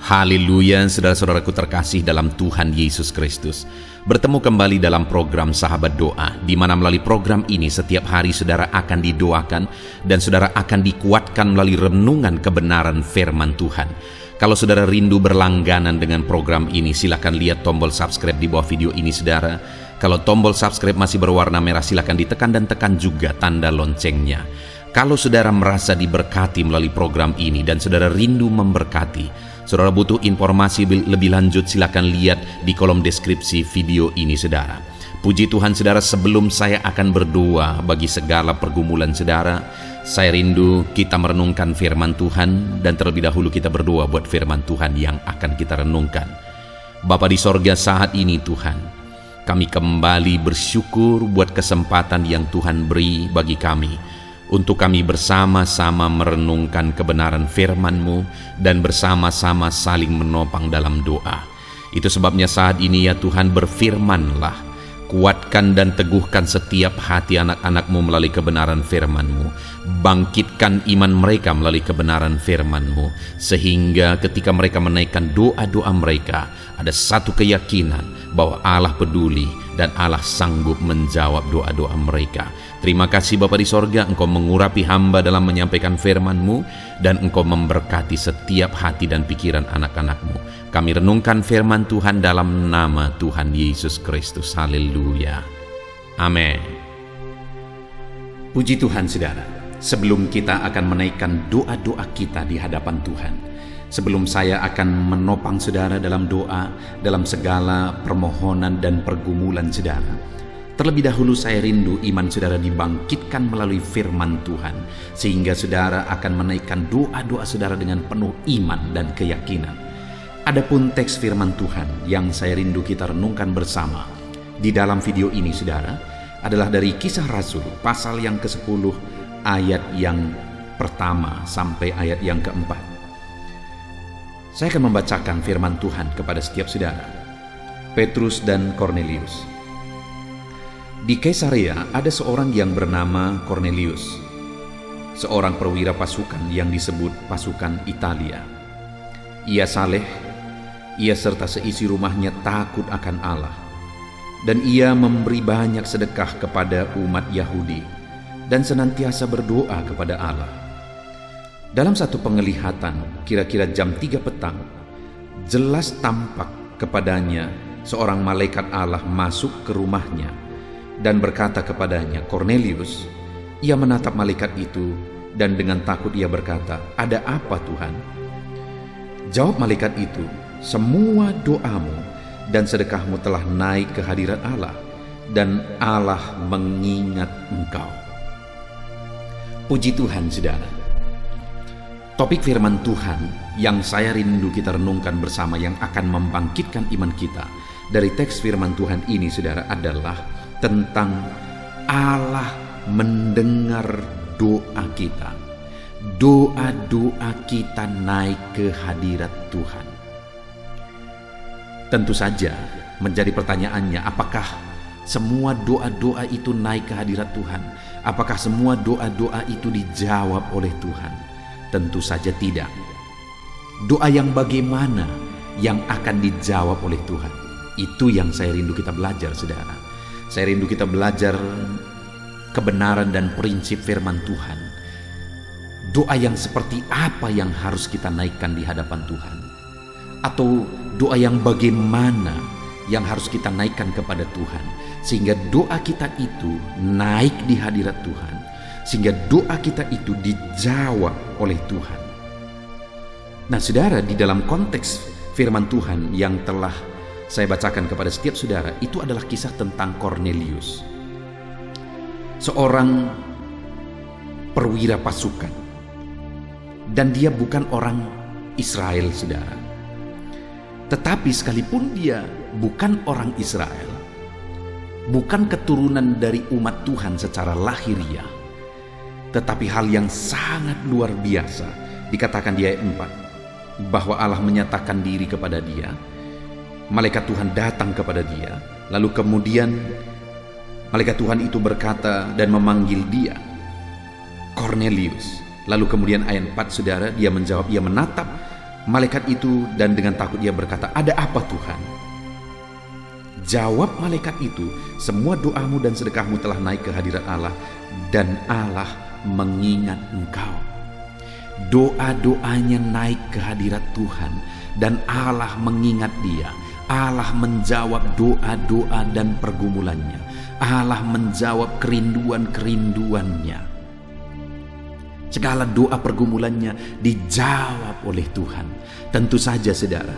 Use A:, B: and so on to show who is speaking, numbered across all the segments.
A: Haleluya, saudara-saudaraku terkasih dalam Tuhan Yesus Kristus. Bertemu kembali dalam program Sahabat Doa, di mana melalui program ini setiap hari saudara akan didoakan dan saudara akan dikuatkan melalui renungan kebenaran firman Tuhan. Kalau saudara rindu berlangganan dengan program ini, silakan lihat tombol subscribe di bawah video ini saudara. Kalau tombol subscribe masih berwarna merah, silakan ditekan dan tekan juga tanda loncengnya. Kalau saudara merasa diberkati melalui program ini dan saudara rindu memberkati, saudara butuh informasi lebih lanjut, silakan lihat di kolom deskripsi video ini saudara. Puji Tuhan saudara, sebelum saya akan berdoa bagi segala pergumulan saudara, saya rindu kita merenungkan firman Tuhan, dan terlebih dahulu kita berdoa buat firman Tuhan yang akan kita renungkan. Bapa di sorga, saat ini Tuhan, kami kembali bersyukur buat kesempatan yang Tuhan beri bagi kami untuk kami bersama-sama merenungkan kebenaran firman-Mu dan bersama-sama saling menopang dalam doa. Itu sebabnya saat ini ya Tuhan, berfirman-Lah, kuatkan dan teguhkan setiap hati anak-anak-Mu melalui kebenaran firman-Mu. Bangkitkan iman mereka melalui kebenaran firman-Mu, sehingga ketika mereka menaikkan doa-doa mereka, ada satu keyakinan bahwa Allah peduli dan Allah sanggup menjawab doa-doa mereka. Terima kasih Bapa di sorga, Engkau mengurapi hamba dalam menyampaikan firman-Mu, dan Engkau memberkati setiap hati dan pikiran anak-anak-Mu. Kami renungkan firman Tuhan dalam nama Tuhan Yesus Kristus. Haleluya. Amin. Puji Tuhan saudara, sebelum kita akan menaikkan doa-doa kita di hadapan Tuhan, sebelum saya akan menopang saudara dalam doa, dalam segala permohonan dan pergumulan saudara, terlebih dahulu saya rindu iman saudara dibangkitkan melalui firman Tuhan, sehingga saudara akan menaikkan doa-doa saudara dengan penuh iman dan keyakinan. Adapun teks firman Tuhan yang saya rindu kita renungkan bersama di dalam video ini saudara, adalah dari Kisah Rasul pasal yang ke-10 ayat yang pertama sampai ayat yang ke-4. Saya akan membacakan firman Tuhan kepada setiap saudara. Petrus dan Kornelius. Di Kaisarea ada seorang yang bernama Kornelius, seorang perwira pasukan yang disebut pasukan Italia. Ia saleh, ia serta seisi rumahnya takut akan Allah, dan ia memberi banyak sedekah kepada umat Yahudi dan senantiasa berdoa kepada Allah. Dalam satu penglihatan, kira-kira jam 3 petang, jelas tampak kepadanya seorang malaikat Allah masuk ke rumahnya dan berkata kepadanya, "Kornelius." Ia menatap malaikat itu dan dengan takut ia berkata, "Ada apa Tuhan?" Jawab malaikat itu, "Semua doamu dan sedekahmu telah naik ke hadirat Allah, dan Allah mengingat engkau." Puji Tuhan saudara. Topik firman Tuhan yang saya rindu kita renungkan bersama, yang akan membangkitkan iman kita dari teks firman Tuhan ini saudara, adalah tentang Allah mendengar doa kita. Doa-doa kita naik ke hadirat Tuhan. Tentu saja menjadi pertanyaannya, apakah semua doa-doa itu naik ke hadirat Tuhan? Apakah semua doa-doa itu dijawab oleh Tuhan? Tentu saja tidak. Doa yang bagaimana yang akan dijawab oleh Tuhan? Itu yang saya rindu kita belajar saudara. Saya rindu kita belajar kebenaran dan prinsip firman Tuhan. Doa yang seperti apa yang harus kita naikkan di hadapan Tuhan? Atau doa yang bagaimana yang harus kita naikkan kepada Tuhan, sehingga doa kita itu naik di hadirat Tuhan, sehingga doa kita itu dijawab oleh Tuhan. Nah saudara, di dalam konteks firman Tuhan yang telah saya bacakan kepada setiap saudara, itu adalah kisah tentang Kornelius, seorang perwira pasukan, dan dia bukan orang Israel saudara. Tetapi sekalipun dia bukan orang Israel, bukan keturunan dari umat Tuhan secara lahiriah, tetapi hal yang sangat luar biasa dikatakan di ayat 4, bahwa Allah menyatakan diri kepada dia. Malaikat Tuhan datang kepada dia, lalu kemudian malaikat Tuhan itu berkata dan memanggil dia, "Kornelius." Lalu kemudian ayat 4 saudara, dia menjawab, ia menatap malaikat itu dan dengan takut ia berkata, "Ada apa Tuhan?" Jawab malaikat itu, "Semua doamu dan sedekahmu telah naik ke hadirat Allah, dan Allah mengingat engkau." Doa-doanya naik ke hadirat Tuhan, dan Allah mengingat dia. Allah menjawab doa-doa dan pergumulannya. Allah menjawab kerinduan-kerinduannya. Segala doa pergumulannya dijawab oleh Tuhan. Tentu saja saudara,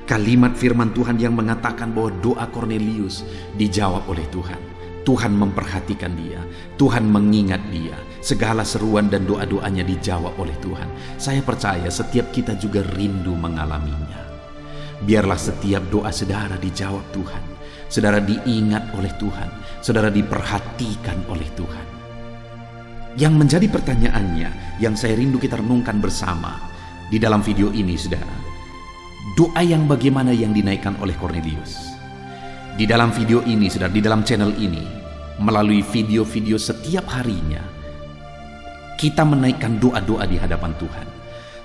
A: kalimat firman Tuhan yang mengatakan bahwa doa Kornelius dijawab oleh Tuhan. Tuhan memperhatikan dia, Tuhan mengingat dia. Segala seruan dan doa-doanya dijawab oleh Tuhan. Saya percaya setiap kita juga rindu mengalaminya. Biarlah setiap doa saudara dijawab Tuhan. Saudara diingat oleh Tuhan, saudara diperhatikan oleh Tuhan. Yang menjadi pertanyaannya, yang saya rindu kita renungkan bersama di dalam video ini saudara, doa yang bagaimana yang dinaikkan oleh Kornelius? Di dalam video ini saudara, di dalam channel ini, melalui video-video setiap harinya, kita menaikkan doa-doa di hadapan Tuhan.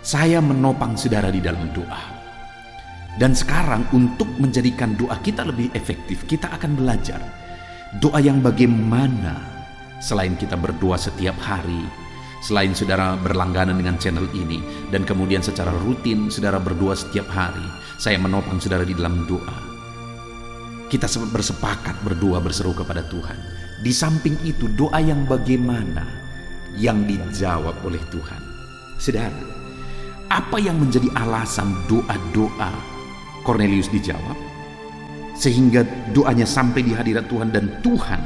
A: Saya menopang saudara di dalam doa. Dan sekarang untuk menjadikan doa kita lebih efektif, kita akan belajar doa yang bagaimana. Selain kita berdoa setiap hari, selain saudara berlangganan dengan channel ini, dan kemudian secara rutin saudara berdoa setiap hari, saya menopang saudara di dalam doa. Kita bersepakat berdoa berseru kepada Tuhan. Di samping itu, doa yang bagaimana yang dijawab oleh Tuhan. Saudara, apa yang menjadi alasan doa-doa Kornelius dijawab, sehingga doanya sampai di hadirat Tuhan dan Tuhan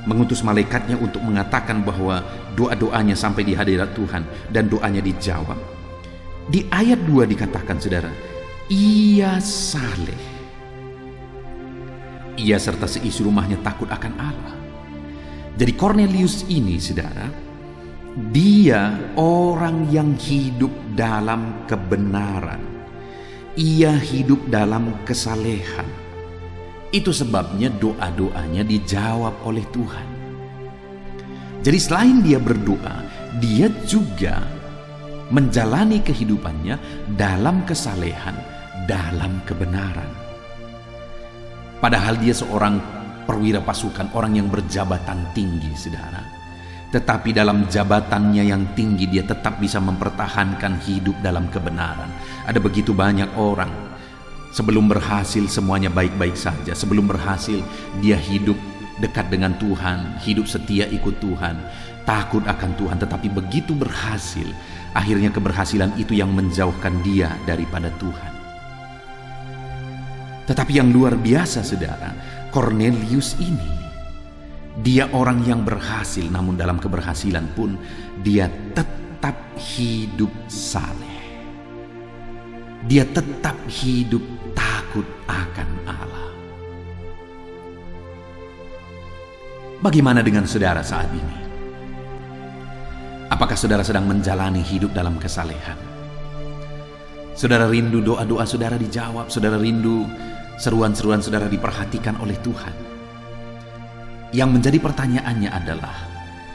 A: mengutus malaikatnya untuk mengatakan bahwa doa-doanya sampai di hadirat Tuhan dan doanya dijawab? Di ayat 2 dikatakan saudara, ia saleh, ia serta seisi rumahnya takut akan Allah. Jadi Kornelius ini saudara, dia orang yang hidup dalam kebenaran. Ia hidup dalam kesalehan. Itu sebabnya doa-doanya dijawab oleh Tuhan. Jadi selain dia berdoa, dia juga menjalani kehidupannya dalam kesalehan, dalam kebenaran. Padahal dia seorang perwira pasukan, orang yang berjabatan tinggi saudara. Tetapi dalam jabatannya yang tinggi, dia tetap bisa mempertahankan hidup dalam kebenaran. Ada begitu banyak orang, sebelum berhasil semuanya baik-baik saja. Sebelum berhasil, dia hidup dekat dengan Tuhan, hidup setia ikut Tuhan, takut akan Tuhan. Tetapi begitu berhasil, akhirnya keberhasilan itu yang menjauhkan dia daripada Tuhan. Tetapi yang luar biasa saudara, Kornelius ini, dia orang yang berhasil, namun dalam keberhasilan pun dia tetap hidup saleh. Dia tetap hidup takut akan Allah. Bagaimana dengan saudara saat ini? Apakah saudara sedang menjalani hidup dalam kesalehan? Saudara rindu doa-doa saudara dijawab, saudara rindu seruan-seruan saudara diperhatikan oleh Tuhan. Yang menjadi pertanyaannya adalah,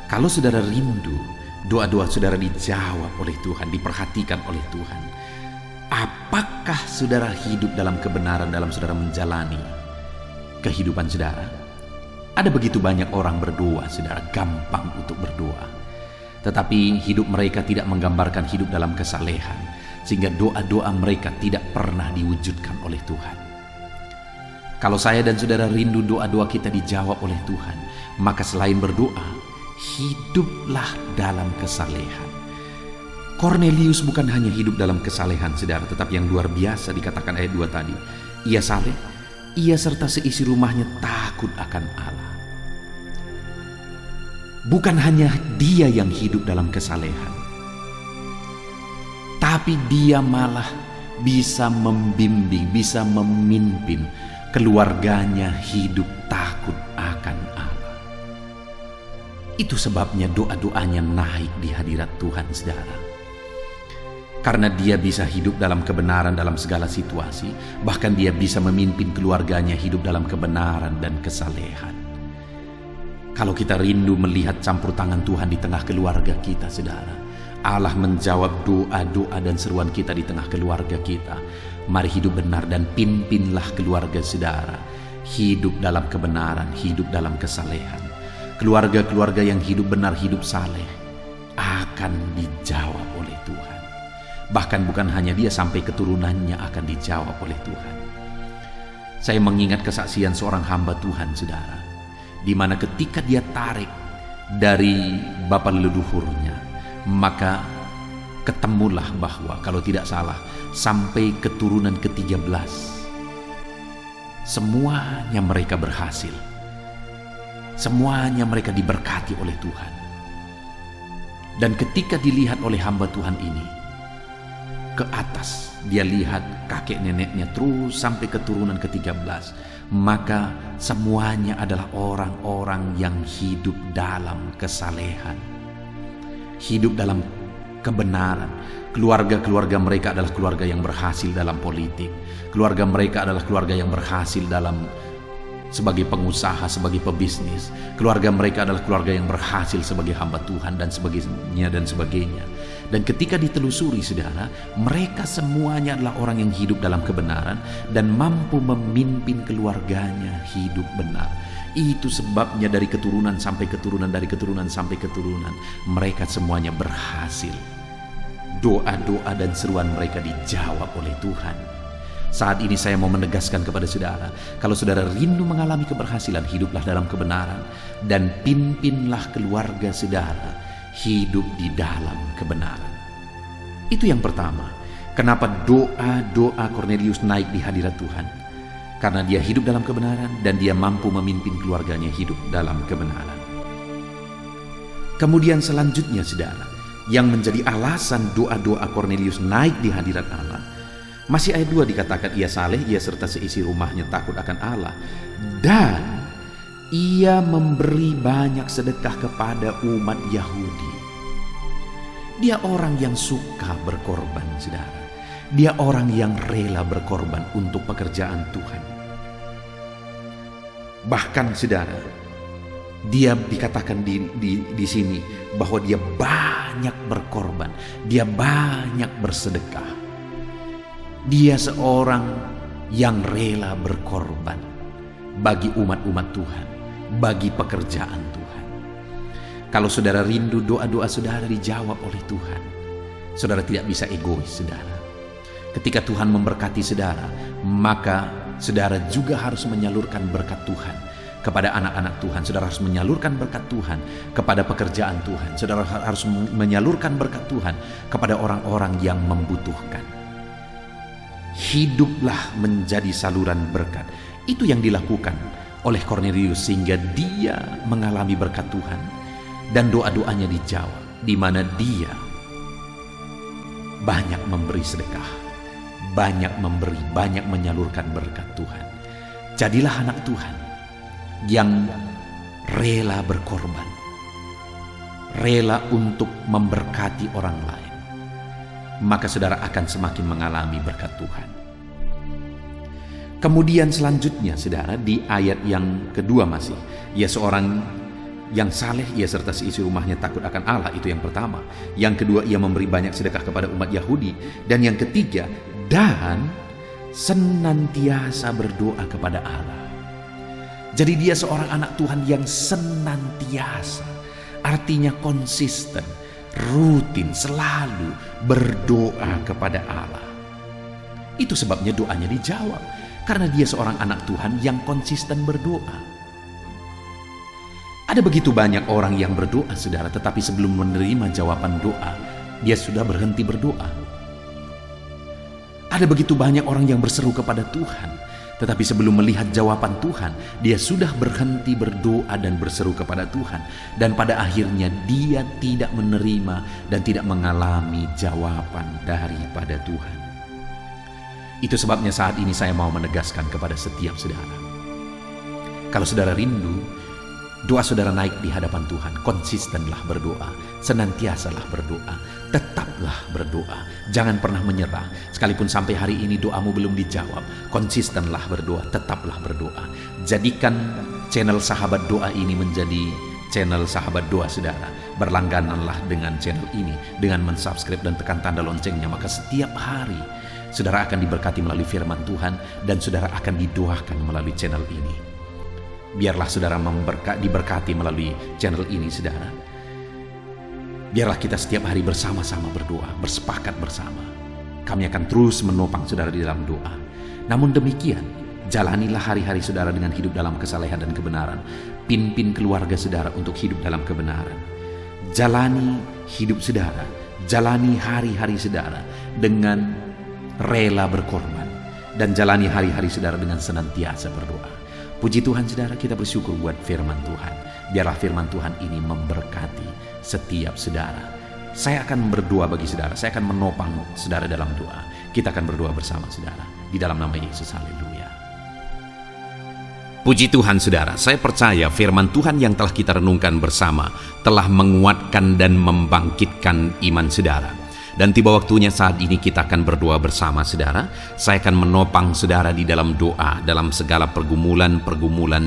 A: kalau saudara rindu doa-doa saudara dijawab oleh Tuhan, diperhatikan oleh Tuhan, apakah saudara hidup dalam kebenaran dalam saudara menjalani kehidupan saudara? Ada begitu banyak orang berdoa, saudara, gampang untuk berdoa, tetapi hidup mereka tidak menggambarkan hidup dalam kesalehan, sehingga doa-doa mereka tidak pernah diwujudkan oleh Tuhan. Kalau saya dan saudara rindu doa-doa kita dijawab oleh Tuhan, maka selain berdoa, hiduplah dalam kesalehan. Kornelius bukan hanya hidup dalam kesalehan saudara, tetapi yang luar biasa dikatakan ayat 2 tadi. Ia saleh, ia serta seisi rumahnya takut akan Allah. Bukan hanya dia yang hidup dalam kesalehan, tapi dia malah bisa membimbing, bisa memimpin keluarganya hidup takut akan Allah. Itu sebabnya doa-doanya naik di hadirat Tuhan saudara. Karena dia bisa hidup dalam kebenaran dalam segala situasi, bahkan dia bisa memimpin keluarganya hidup dalam kebenaran dan kesalehan. Kalau kita rindu melihat campur tangan Tuhan di tengah keluarga kita saudara, Allah menjawab doa-doa dan seruan kita di tengah keluarga kita. Mari hidup benar dan pimpinlah keluarga saudara. Hidup dalam kebenaran, hidup dalam kesalehan. Keluarga-keluarga yang hidup benar, hidup saleh akan dijawab oleh Tuhan. Bahkan bukan hanya dia, sampai keturunannya akan dijawab oleh Tuhan. Saya mengingat kesaksian seorang hamba Tuhan, saudara, di mana ketika dia tarik dari bapa leluhurnya, maka ketemulah bahwa kalau tidak salah sampai keturunan ke-13 semuanya mereka berhasil. Semuanya mereka diberkati oleh Tuhan. Dan ketika dilihat oleh hamba Tuhan ini ke atas, dia lihat kakek neneknya terus sampai keturunan ke-13, maka semuanya adalah orang-orang yang hidup dalam kesalehan, hidup dalam kebenaran. Keluarga-keluarga mereka adalah keluarga yang berhasil dalam politik. Keluarga mereka adalah keluarga yang berhasil dalam sebagai pengusaha, sebagai pebisnis. Keluarga mereka adalah keluarga yang berhasil sebagai hamba Tuhan dan sebagainya dan sebagainya. Dan ketika ditelusuri, saudara, mereka semuanya adalah orang yang hidup dalam kebenaran dan mampu memimpin keluarganya hidup benar. Itu sebabnya dari keturunan sampai keturunan, dari keturunan sampai keturunan, mereka semuanya berhasil. Doa-doa dan seruan mereka dijawab oleh Tuhan. Saat ini saya mau menegaskan kepada saudara, kalau saudara rindu mengalami keberhasilan, hiduplah dalam kebenaran dan pimpinlah keluarga saudara hidup di dalam kebenaran. Itu yang pertama. Kenapa doa-doa Kornelius naik di hadirat Tuhan? Karena dia hidup dalam kebenaran dan dia mampu memimpin keluarganya hidup dalam kebenaran. Kemudian selanjutnya, saudara, yang menjadi alasan doa-doa Kornelius naik di hadirat Allah, masih ayat 2 dikatakan ia saleh, ia serta seisi rumahnya takut akan Allah, dan ia memberi banyak sedekah kepada umat Yahudi. Dia orang yang suka berkorban, saudara. Dia orang yang rela berkorban untuk pekerjaan Tuhan. Bahkan, saudara, dia dikatakan di sini bahwa dia banyak berkorban, dia banyak bersedekah. Dia seorang yang rela berkorban bagi umat-umat Tuhan, bagi pekerjaan Tuhan. Kalau saudara rindu doa-doa saudara dijawab oleh Tuhan, saudara tidak bisa egois, saudara. Ketika Tuhan memberkati saudara, maka saudara juga harus menyalurkan berkat Tuhan kepada anak-anak Tuhan. Saudara harus menyalurkan berkat Tuhan kepada pekerjaan Tuhan. Saudara harus menyalurkan berkat Tuhan kepada orang-orang yang membutuhkan. Hiduplah menjadi saluran berkat. Itu yang dilakukan oleh Kornelius sehingga dia mengalami berkat Tuhan dan doa-doanya dijawab, di mana dia banyak memberi sedekah, banyak memberi, banyak menyalurkan berkat Tuhan. Jadilah anak Tuhan yang rela berkorban, rela untuk memberkati orang lain, maka saudara akan semakin mengalami berkat Tuhan. Kemudian selanjutnya, saudara, di ayat yang kedua masih, ia seorang yang saleh, ia serta seisi rumahnya takut akan Allah. Itu yang pertama. Yang kedua, ia memberi banyak sedekah kepada umat Yahudi. Dan yang ketiga, dan senantiasa berdoa kepada Allah. Jadi dia seorang anak Tuhan yang senantiasa, artinya konsisten, rutin, selalu berdoa kepada Allah. Itu sebabnya doanya dijawab, karena dia seorang anak Tuhan yang konsisten berdoa. Ada begitu banyak orang yang berdoa, saudara, tetapi sebelum menerima jawaban doa, dia sudah berhenti berdoa. Ada begitu banyak orang yang berseru kepada Tuhan, tetapi sebelum melihat jawaban Tuhan, dia sudah berhenti berdoa dan berseru kepada Tuhan. Dan pada akhirnya dia tidak menerima dan tidak mengalami jawaban daripada Tuhan. Itu sebabnya saat ini saya mau menegaskan kepada setiap saudara. Kalau saudara rindu doa saudara naik di hadapan Tuhan, konsistenlah berdoa, senantiasalah berdoa, tetaplah berdoa, jangan pernah menyerah. Sekalipun sampai hari ini doamu belum dijawab, konsistenlah berdoa, tetaplah berdoa. Jadikan channel Sahabat Doa ini menjadi channel sahabat doa saudara, Berlanggananlah dengan channel ini dengan mensubscribe dan tekan tanda loncengnya, maka setiap hari saudara akan diberkati melalui firman Tuhan dan saudara akan didoakan melalui channel ini. Biarlah saudara diberkati melalui channel ini, saudara. Biarlah kita setiap hari bersama-sama berdoa, bersepakat bersama. Kami akan terus menopang saudara di dalam doa. Namun demikian, jalanilah hari-hari saudara dengan hidup dalam kesalehan dan kebenaran. Pimpin keluarga saudara untuk hidup dalam kebenaran. Jalani hidup saudara, jalani hari-hari saudara dengan rela berkorban, dan jalani hari-hari saudara dengan senantiasa berdoa. Puji Tuhan saudara, kita bersyukur buat firman Tuhan. Biarlah firman Tuhan ini memberkati setiap saudara. Saya akan berdoa bagi saudara, saya akan menopang saudara dalam doa. Kita akan berdoa bersama saudara, di dalam nama Yesus. Haleluya. Puji Tuhan saudara, saya percaya firman Tuhan yang telah kita renungkan bersama telah menguatkan dan membangkitkan iman saudara. Dan tiba waktunya saat ini kita akan berdoa bersama saudara. Saya akan menopang saudara di dalam doa, dalam segala pergumulan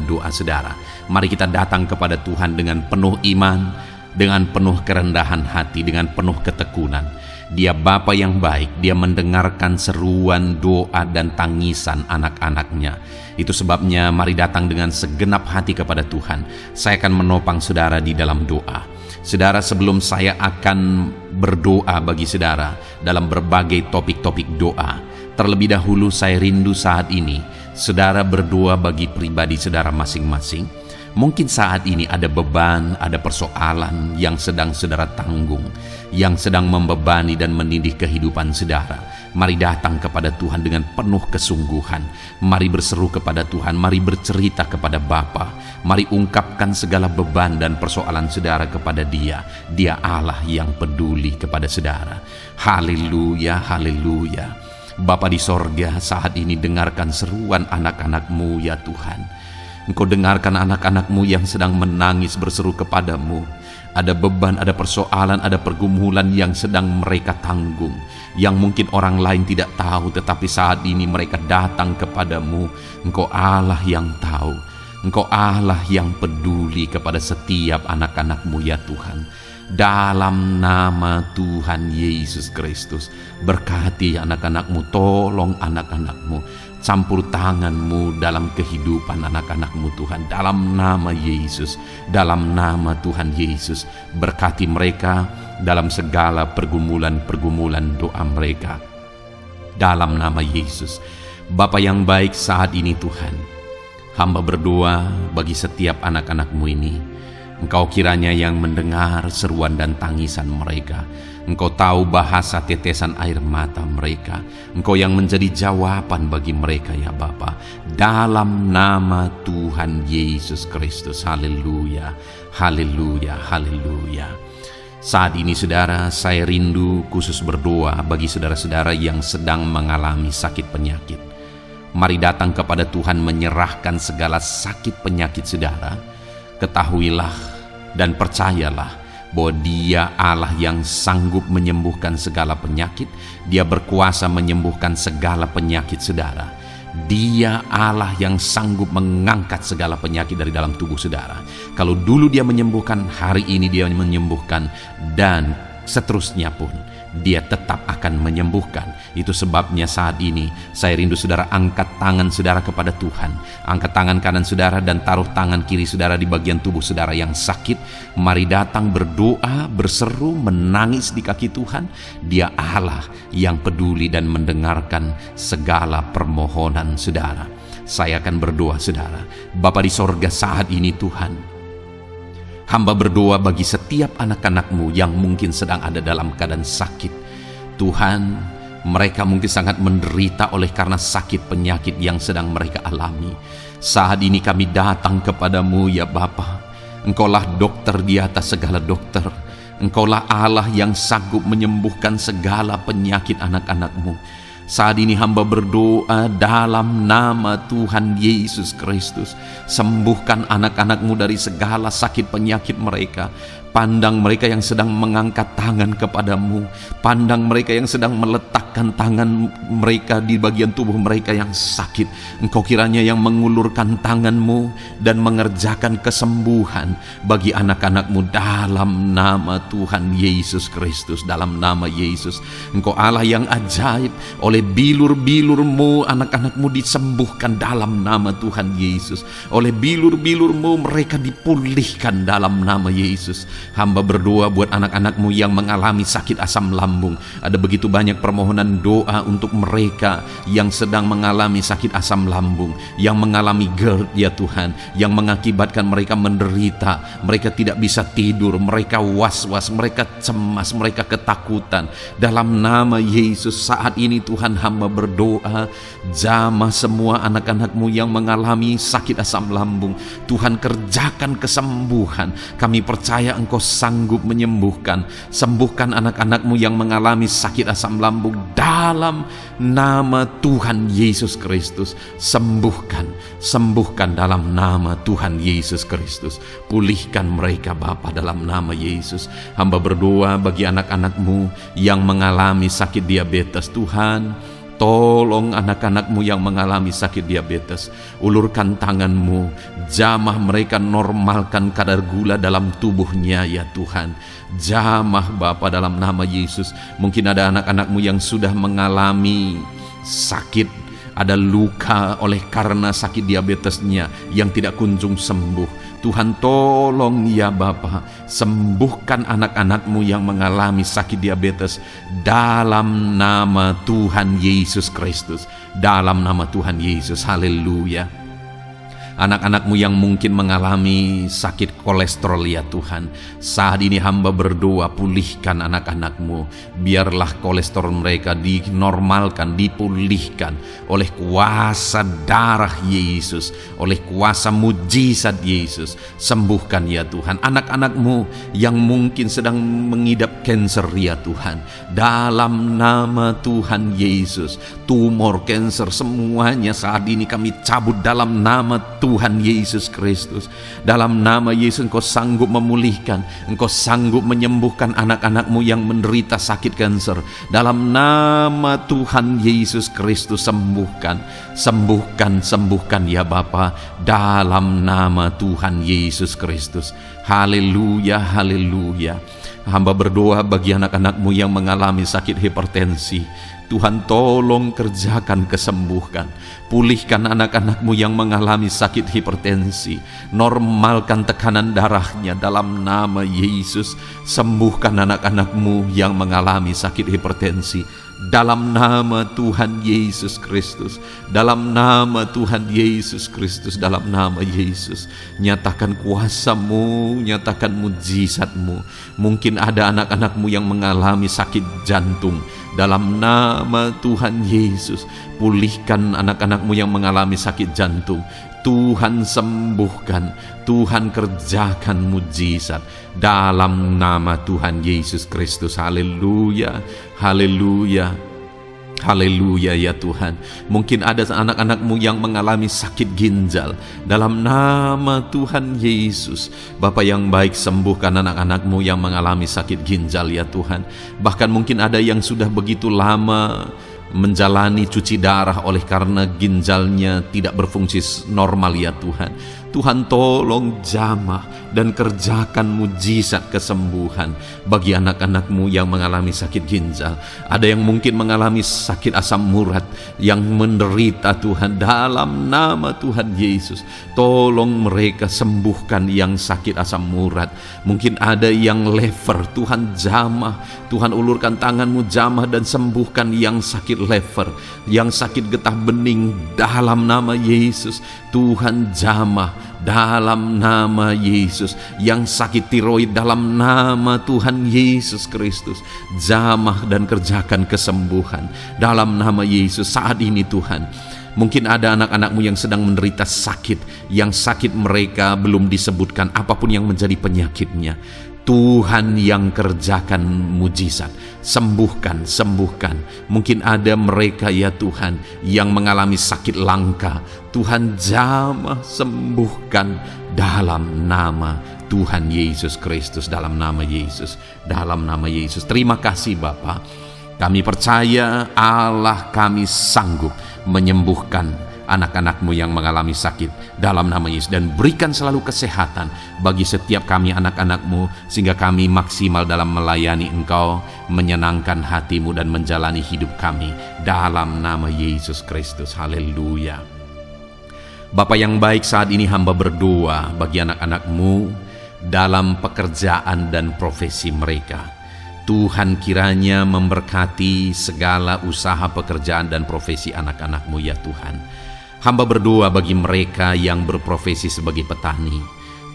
A: doa saudara. Mari kita datang kepada Tuhan dengan penuh iman, dengan penuh kerendahan hati, dengan penuh ketekunan. Dia Bapa yang baik, Dia mendengarkan seruan doa dan tangisan anak-anaknya. Itu sebabnya mari datang dengan segenap hati kepada Tuhan. Saya akan menopang saudara di dalam doa. Saudara, sebelum saya akan berdoa bagi saudara dalam berbagai topik-topik doa, terlebih dahulu saya rindu saat ini saudara berdoa bagi pribadi saudara masing-masing. Mungkin saat ini ada beban, ada persoalan yang sedang saudara tanggung, yang sedang membebani dan menindih kehidupan saudara. Mari datang kepada Tuhan dengan penuh kesungguhan. Mari berseru kepada Tuhan, mari bercerita kepada Bapa. Mari ungkapkan segala beban dan persoalan saudara kepada Dia. Dia Allah yang peduli kepada saudara. Haleluya, haleluya. Bapa di sorga, saat ini dengarkan seruan anak-anak-Mu ya Tuhan. Engkau dengarkan anak-anak-Mu yang sedang menangis berseru kepadamu. Ada beban, ada persoalan, ada pergumulan yang sedang mereka tanggung, yang mungkin orang lain tidak tahu, tetapi saat ini mereka datang kepadamu. Engkau Allah yang tahu, Engkau Allah yang peduli kepada setiap anak-anak-Mu ya Tuhan. Dalam nama Tuhan Yesus Kristus, berkati anak-anak-Mu, tolong anak-anak-Mu, campur tangan-Mu dalam kehidupan anak-anak-Mu Tuhan. Dalam nama Yesus, dalam nama Tuhan Yesus, berkati mereka dalam segala pergumulan doa mereka. Dalam nama Yesus. Bapa yang baik, saat ini Tuhan, hamba berdoa bagi setiap anak-anak-Mu ini. Engkau kiranya yang mendengar seruan dan tangisan mereka. Engkau tahu bahasa tetesan air mata mereka. Engkau yang menjadi jawaban bagi mereka ya Bapa. Dalam nama Tuhan Yesus Kristus. Haleluya, haleluya, haleluya. Saat ini saudara, saya rindu khusus berdoa bagi saudara-saudara yang sedang mengalami sakit penyakit. Mari datang kepada Tuhan menyerahkan segala sakit penyakit saudara. Ketahuilah dan percayalah bahwa Dia Allah yang sanggup menyembuhkan segala penyakit. Dia berkuasa menyembuhkan segala penyakit saudara. Dia Allah yang sanggup mengangkat segala penyakit dari dalam tubuh saudara. Kalau dulu Dia menyembuhkan, hari ini Dia menyembuhkan, dan seterusnya pun Dia tetap akan menyembuhkan. Itu sebabnya saat ini saya rindu saudara angkat tangan saudara kepada Tuhan. Angkat tangan kanan saudara dan taruh tangan kiri saudara di bagian tubuh saudara yang sakit. Mari datang berdoa, berseru, menangis di kaki Tuhan. Dia Allah yang peduli dan mendengarkan segala permohonan saudara. Saya akan berdoa saudara. Bapa di sorga, saat ini Tuhan, hamba berdoa bagi setiap anak-anak-Mu yang mungkin sedang ada dalam keadaan sakit. Tuhan, mereka mungkin sangat menderita oleh karena sakit penyakit yang sedang mereka alami. Saat ini kami datang kepadamu ya Bapa. Engkaulah dokter di atas segala dokter. Engkaulah Allah yang sanggup menyembuhkan segala penyakit anak-anak-Mu. Saat ini hamba berdoa dalam nama Tuhan Yesus Kristus. Sembuhkan anak-anak-Mu dari segala sakit penyakit mereka. Pandang mereka yang sedang mengangkat tangan kepadamu. Pandang mereka yang sedang meletakkan tangan mereka di bagian tubuh mereka yang sakit. Engkau kiranya yang mengulurkan tanganmu dan mengerjakan kesembuhan bagi anak-anakmu dalam nama Tuhan Yesus Kristus. Dalam nama Yesus, Engkau Allah yang ajaib. Oleh bilur-bilurmu anak-anakmu disembuhkan dalam nama Tuhan Yesus. Oleh bilur-bilurmu mereka dipulihkan dalam nama Yesus. Hamba berdoa buat anak-anakmu yang mengalami sakit asam lambung. Ada begitu banyak permohonan doa untuk mereka yang sedang mengalami sakit asam lambung, yang mengalami GERD ya Tuhan, yang mengakibatkan mereka menderita, mereka tidak bisa tidur, mereka was-was, mereka cemas, mereka ketakutan. Dalam nama Yesus saat ini Tuhan, hamba berdoa, jamah semua anak-anakmu yang mengalami sakit asam lambung. Tuhan, kerjakan kesembuhan. Kami percaya Engkau sanggup menyembuhkan. Sembuhkan anak-anakmu yang mengalami sakit asam lambung dalam nama Tuhan Yesus Kristus. Sembuhkan dalam nama Tuhan Yesus Kristus. Pulihkan mereka Bapa dalam nama Yesus. Hamba berdoa bagi anak-anakmu yang mengalami sakit diabetes. Tuhan, tolong anak-anakmu yang mengalami sakit diabetes. Ulurkan tanganmu, jamah mereka, normalkan kadar gula dalam tubuhnya ya Tuhan. Jamah Bapa dalam nama Yesus. Mungkin ada anak-anakmu yang sudah mengalami sakit, ada luka oleh karena sakit diabetesnya yang tidak kunjung sembuh. Tuhan, tolong ya Bapa, sembuhkan anak-anakmu yang mengalami sakit diabetes dalam nama Tuhan Yesus Kristus. Dalam nama Tuhan Yesus, haleluya. Anak-anakmu yang mungkin mengalami sakit kolesterol ya Tuhan, saat ini hamba berdoa, pulihkan anak-anakmu. Biarlah kolesterol mereka dinormalkan, dipulihkan oleh kuasa darah Yesus, oleh kuasa mujizat Yesus. Sembuhkan ya Tuhan anak-anakmu yang mungkin sedang mengidap kanker ya Tuhan. Dalam nama Tuhan Yesus, tumor, kanker, semuanya saat ini kami cabut dalam nama Tuhan Yesus Kristus. Dalam nama Yesus, Engkau sanggup memulihkan, Engkau sanggup menyembuhkan anak-anakmu yang menderita sakit kanker. Dalam nama Tuhan Yesus Kristus, sembuhkan ya Bapa. Dalam nama Tuhan Yesus Kristus. Haleluya, haleluya. Hamba berdoa bagi anak-anakmu yang mengalami sakit hipertensi. Tuhan, tolong kerjakan kesembuhan. Pulihkan anak-anakmu yang mengalami sakit hipertensi. Normalkan tekanan darahnya dalam nama Yesus. Sembuhkan anak-anakmu yang mengalami sakit hipertensi dalam nama Tuhan Yesus Kristus. Dalam nama Tuhan Yesus Kristus, dalam nama Yesus, nyatakan kuasa-Mu, nyatakan mujizat-Mu. Mungkin ada anak-anakmu yang mengalami sakit jantung. Dalam nama Tuhan Yesus, pulihkan anak-anakmu yang mengalami sakit jantung. Tuhan sembuhkan, Tuhan kerjakan mujizat dalam nama Tuhan Yesus Kristus. Haleluya, haleluya, haleluya ya Tuhan. Mungkin ada anak-anakmu yang mengalami sakit ginjal. Dalam nama Tuhan Yesus, Bapa yang baik, sembuhkan anak-anakmu yang mengalami sakit ginjal ya Tuhan. Bahkan mungkin ada yang sudah begitu lama menjalani cuci darah oleh karena ginjalnya tidak berfungsi normal ya Tuhan. Tuhan, tolong jamah dan kerjakan mujizat kesembuhan bagi anak-anakmu yang mengalami sakit ginjal. Ada yang mungkin mengalami sakit asam urat yang menderita Tuhan. Dalam nama Tuhan Yesus, tolong mereka sembuhkan yang sakit asam urat. Mungkin ada yang lever, Tuhan jamah, Tuhan ulurkan tanganmu, jamah dan sembuhkan yang sakit lever, yang sakit getah bening. Dalam nama Yesus, Tuhan jamah dalam nama Yesus. Yang sakit tiroid, dalam nama Tuhan Yesus Kristus, jamah dan kerjakan kesembuhan dalam nama Yesus. Saat ini Tuhan, mungkin ada anak-anakmu yang sedang menderita sakit, yang sakit mereka belum disebutkan apapun yang menjadi penyakitnya. Tuhan yang kerjakan mujizat, sembuhkan. Mungkin ada mereka ya Tuhan yang mengalami sakit langka. Tuhan jamah, sembuhkan dalam nama Tuhan Yesus Kristus, dalam nama Yesus, dalam nama Yesus. Terima kasih Bapa. Kami percaya Allah kami sanggup menyembuhkan anak-anak-Mu yang mengalami sakit dalam nama Yesus, dan berikan selalu kesehatan bagi setiap kami anak-anak-Mu, sehingga kami maksimal dalam melayani Engkau, menyenangkan hati-Mu dan menjalani hidup kami dalam nama Yesus Kristus. Haleluya. Bapa yang baik, saat ini hamba berdoa bagi anak-anak-Mu dalam pekerjaan dan profesi mereka. Tuhan kiranya memberkati segala usaha pekerjaan dan profesi anak-anak-Mu ya Tuhan. Hamba berdoa bagi mereka yang berprofesi sebagai petani.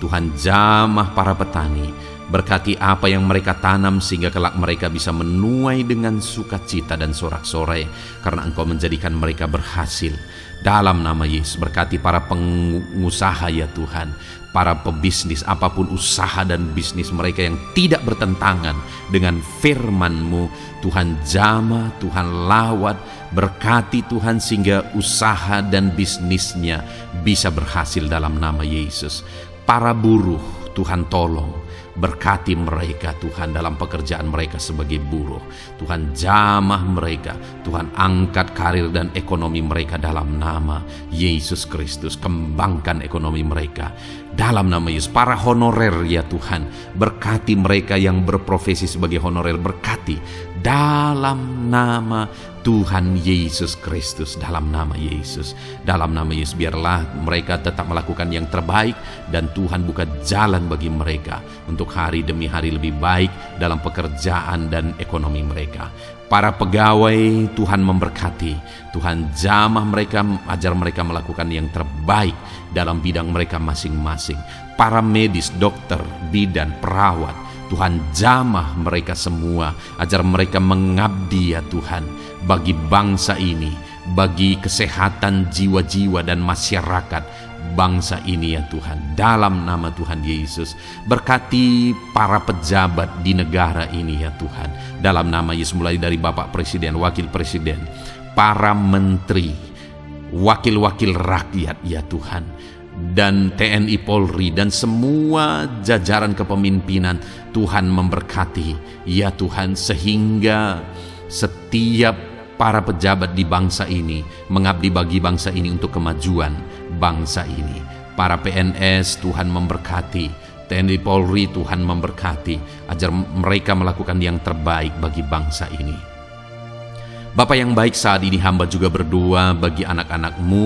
A: Tuhan jamah para petani, berkati apa yang mereka tanam sehingga kelak mereka bisa menuai dengan sukacita dan sorak-sorai, karena Engkau menjadikan mereka berhasil. Dalam nama Yesus, berkati para pengusaha ya Tuhan, para pebisnis, apapun usaha dan bisnis mereka yang tidak bertentangan dengan firman-Mu. Tuhan jamah, Tuhan lawat, berkati Tuhan sehingga usaha dan bisnisnya bisa berhasil dalam nama Yesus. Para buruh, Tuhan tolong, berkati mereka Tuhan dalam pekerjaan mereka sebagai buruh. Tuhan jamah mereka, Tuhan angkat karir dan ekonomi mereka dalam nama Yesus Kristus. Kembangkan ekonomi mereka dalam nama Yesus. Para honorer ya Tuhan, berkati mereka yang berprofesi sebagai honorer, berkati dalam nama Tuhan Yesus Kristus, dalam nama Yesus, dalam nama Yesus. Biarlah mereka tetap melakukan yang terbaik, dan Tuhan buka jalan bagi mereka untuk hari demi hari lebih baik dalam pekerjaan dan ekonomi mereka. Para pegawai Tuhan memberkati, Tuhan jamah mereka, ajar mereka melakukan yang terbaik dalam bidang mereka masing-masing. Para medis, dokter, bidan, perawat, Tuhan jamah mereka semua, ajar mereka mengabdi ya Tuhan bagi bangsa ini, bagi kesehatan jiwa-jiwa dan masyarakat bangsa ini ya Tuhan, dalam nama Tuhan Yesus. Berkati para pejabat di negara ini ya Tuhan, dalam nama Yesus, mulai dari Bapak Presiden, Wakil Presiden, para menteri, wakil-wakil rakyat ya Tuhan, dan TNI Polri dan semua jajaran kepemimpinan. Tuhan memberkati ya Tuhan, sehingga setiap para pejabat di bangsa ini mengabdi bagi bangsa ini untuk kemajuan bangsa ini. Para PNS Tuhan memberkati, TNI Polri Tuhan memberkati, ajar mereka melakukan yang terbaik bagi bangsa ini. Bapa yang baik, saat ini hamba juga berdoa bagi anak-anak-Mu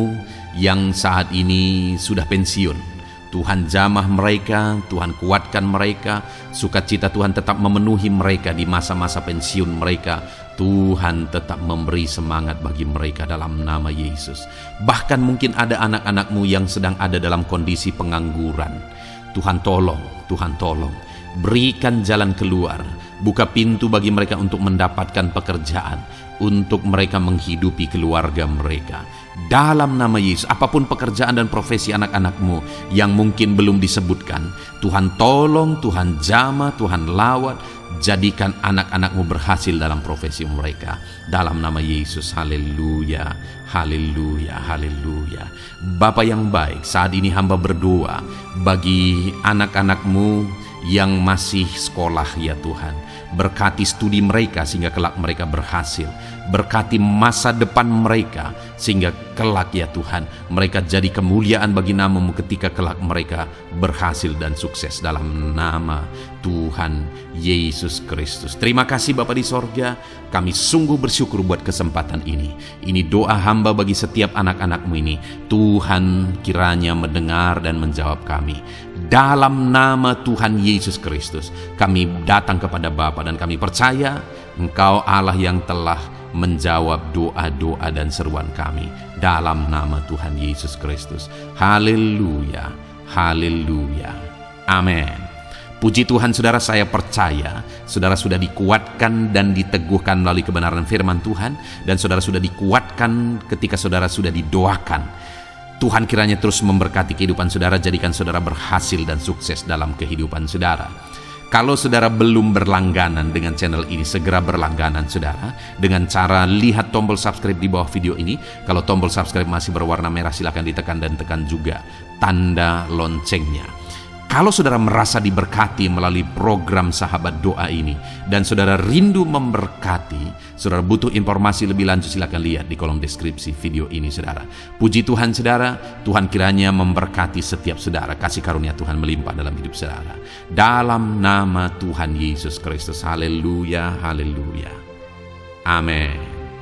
A: yang saat ini sudah pensiun. Tuhan jamah mereka, Tuhan kuatkan mereka, sukacita Tuhan tetap memenuhi mereka di masa-masa pensiun mereka. Tuhan tetap memberi semangat bagi mereka dalam nama Yesus. Bahkan mungkin ada anak-anak-Mu yang sedang ada dalam kondisi pengangguran. Tuhan tolong, Tuhan tolong, berikan jalan keluar, buka pintu bagi mereka untuk mendapatkan pekerjaan, untuk mereka menghidupi keluarga mereka. Dalam nama Yesus, apapun pekerjaan dan profesi anak-anak-Mu yang mungkin belum disebutkan, Tuhan tolong, Tuhan jamah, Tuhan lawat, jadikan anak-anak-Mu berhasil dalam profesi mereka. Dalam nama Yesus, haleluya, haleluya, haleluya. Bapa yang baik, saat ini hamba berdoa bagi anak-anak-Mu yang masih sekolah ya Tuhan. Berkati studi mereka sehingga kelak mereka berhasil. Berkati masa depan mereka sehingga kelak ya Tuhan mereka jadi kemuliaan bagi nama-Mu ketika kelak mereka berhasil dan sukses dalam nama Tuhan Yesus Kristus. Terima kasih Bapa di sorga, kami sungguh bersyukur buat kesempatan ini. Ini doa hamba bagi setiap anak-anak-Mu ini. Tuhan kiranya mendengar dan menjawab kami. Dalam nama Tuhan Yesus Kristus kami datang kepada Bapa dan kami percaya Engkau Allah yang telah menjawab doa-doa dan seruan kami. Dalam nama Tuhan Yesus Kristus. Haleluya, haleluya, amin. Puji Tuhan saudara, saya percaya saudara sudah dikuatkan dan diteguhkan melalui kebenaran firman Tuhan, dan saudara sudah dikuatkan ketika saudara sudah didoakan. Tuhan kiranya terus memberkati kehidupan saudara, jadikan saudara berhasil dan sukses dalam kehidupan saudara. Kalau saudara belum berlangganan dengan channel ini, segera berlangganan saudara dengan cara lihat tombol subscribe di bawah video ini. Kalau tombol subscribe masih berwarna merah, silakan ditekan dan tekan juga tanda loncengnya. Kalau saudara merasa diberkati melalui program Sahabat Doa ini, dan saudara rindu memberkati, saudara butuh informasi lebih lanjut, silakan lihat di kolom deskripsi video ini, saudara. Puji Tuhan, saudara. Tuhan kiranya memberkati setiap saudara. Kasih karunia Tuhan melimpah dalam hidup saudara. Dalam nama Tuhan Yesus Kristus. Haleluya, haleluya. Amin.